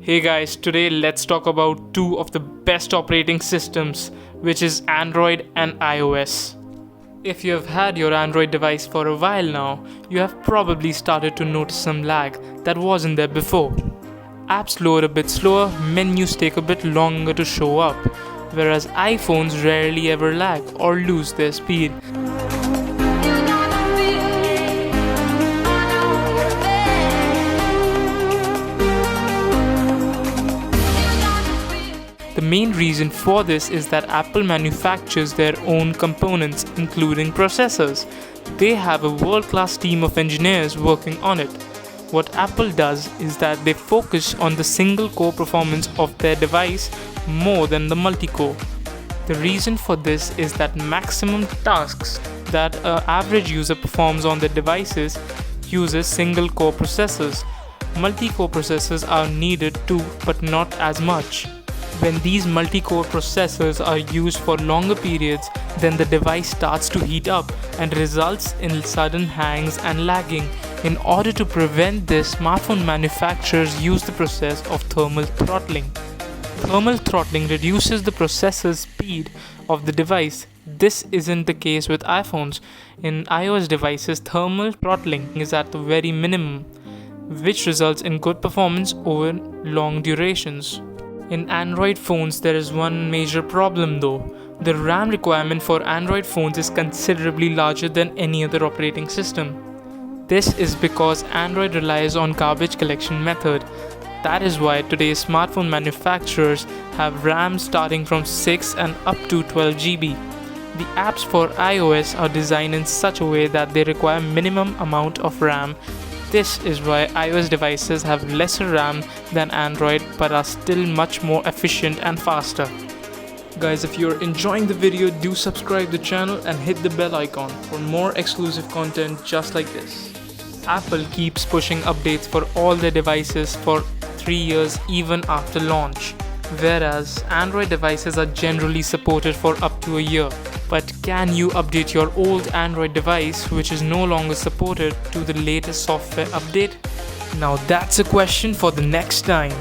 Hey guys, today let's talk about two of the best operating systems, which is Android and iOS. If you have had your Android device for a while now, you have probably started to notice some lag that wasn't there before. Apps load a bit slower, menus take a bit longer to show up, whereas iPhones rarely ever lag or lose their speed. The main reason for this is that Apple manufactures their own components, including processors. They have a world-class team of engineers working on it. What Apple does is that they focus on the single core performance of their device more than the multi-core. The reason for this is that maximum tasks that an average user performs on their devices uses single core processors. Multi-core processors are needed too, but not as much. When these multi-core processors are used for longer periods, then the device starts to heat up and results in sudden hangs and lagging. In order to prevent this, smartphone manufacturers use the process of thermal throttling. Thermal throttling reduces the processor's speed of the device. This isn't the case with iPhones. In iOS devices, thermal throttling is at the very minimum, which results in good performance over long durations. In Android phones, there is one major problem though. The RAM requirement for Android phones is considerably larger than any other operating system. This is because Android relies on garbage collection method. That is why today's smartphone manufacturers have RAM starting from 6 and up to 12 GB. The apps for iOS are designed in such a way that they require minimum amount of RAM. This is why iOS devices have lesser RAM than Android but are still much more efficient and faster. Guys, if you're enjoying the video, do subscribe the channel and hit the bell icon for more exclusive content just like this. Apple keeps pushing updates for all their devices for 3 years even after launch, whereas Android devices are generally supported for up to a year. But can you update your old Android device which is no longer supported to the latest software update? Now that's a question for the next time.